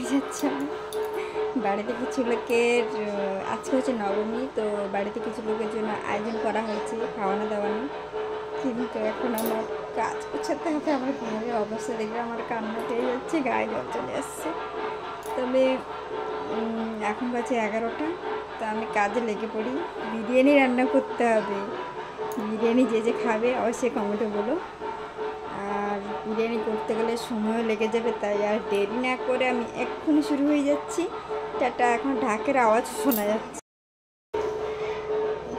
যাচ্ছি আমি বাড়িতে কিছু লোকের আজকে হচ্ছে নবমী, তো বাড়িতে কিছু লোকের জন্য আয়োজন করা হয়েছে খাওয়ানো দাওয়ানো, কিন্তু এখন আমার কাজ গোছাতে হবে। আমার ঘরের অবস্থা দেখলে আমার কান্না পেয়ে যাচ্ছে, গায়ে জল চলে আসছে। তবে এখন বাজে 11টা, তো আমি কাজে লেগে পড়ি। বিরিয়ানি রান্না করতে হবে। বিরিয়ানি যে যে খাবে অবশ্যই কমেন্টে বলো। আর বিরিয়ানি করতে গেলে সময়ও লেগে যাবে, তাই আর দেরি না করে আমি এক্ষুনি শুরু হয়ে যাচ্ছি। টাটা। এখন ঢাকের আওয়াজ শোনা যাচ্ছে।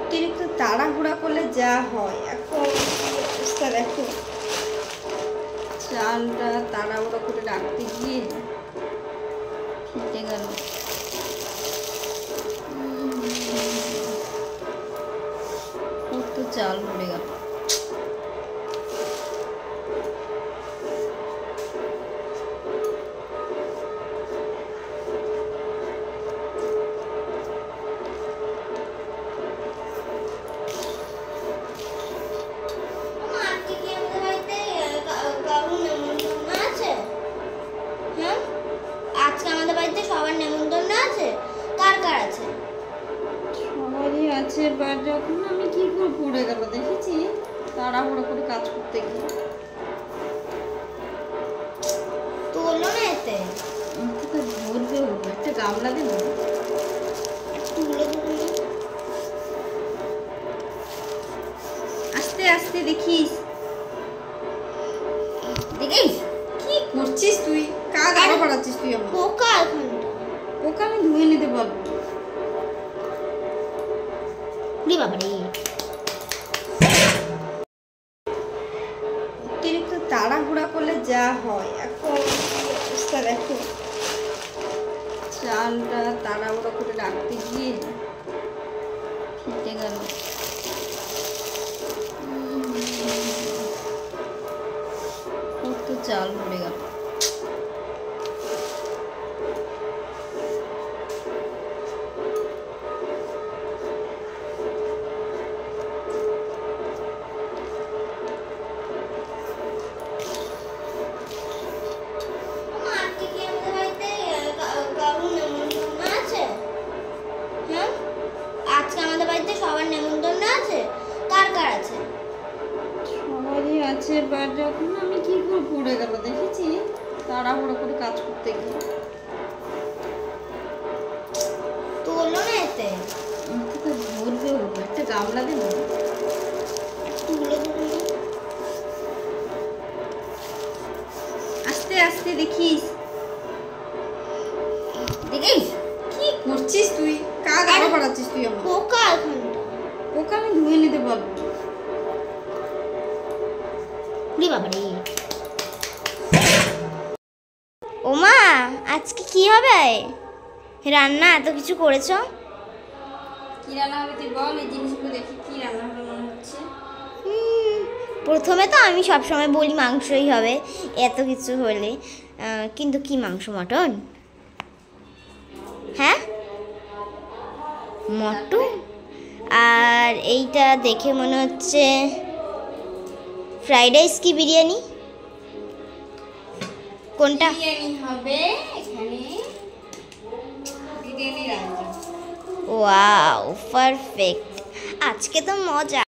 অতিরিক্ত তাড়াহুড়া করলে যা হয়, এখন অবস্থা দেখো। চালটা তাড়াহুড়া করে রাখতে গিয়ে ফেটে গেল। কত চাল পড়ে গেল। সবার নেমন্তন্ন আছে, কার কার আছে? সবারই আছে, বাট যখন আমি কি করে পড়ে গেল দেখেছি তাড়াহুড়ো করে কাজ করতে গিয়ে। তোলো না এতে, তো ধরবে উঠবে, একটা গামলা দেবো, তুলে ধরুন। আস্তে আস্তে দেখিস। দেখিস কি করছিস তুই? কাজ আরো বাড়াচ্ছিস তুই। আমার পোকা এখানটা, পোকা আমি ধুয়ে নিতে পারবো। বাবারে অতিরিক্ত তাড়াহুড়া করলে যা হয়, এখন অবস্থা দেখো। চালটা তাড়াহুড়া করে রাখতে গিয়ে ফেটে গেল। কত চাল পড়ে গেল। আজকে আমাদের বাড়িতে সবার নেমন্তন্ন আছে, কার কার আছে? সবারই আছে, বাট যখন আমি কি করে পড়ে গেল দেখেছি তাড়াহুড়ো করে কাজ করতে গিয়ে। তোলো না এতে, তো ধরবে উঠবে, একটা গামলা দেবো, তুলে ধরুন। আস্তে আস্তে দেখিস। দেখিস কি করছিস তুই? কাজ আরো বাড়াচ্ছিস তুই। আমার পোকা এখানটা, পোকা আমি ধুয়ে নিতে পারবো। বাবারে ওমা, আজকে কি হবে রান্না? এত কিছু করেছো। কি রান্না হবে তুই বল, এই জিনিসগুলো দেখি কি রান্না হবে মনে হচ্ছে। প্রথমে তো আমি সবসময় বলি মাংসই হবে এত কিছু হলে, কিন্তু কি মাংস? মটন? হ্যাঁ মটন। আর এইটা দেখে মনে হচ্ছে ফ্রাইড রাইস কি বিরিয়ানি? কোনটা? বিরিয়ানি হবে এখানে, বিরিয়ানি রান্না। ওয়াও পারফেক্ট, আজকে তো মজা।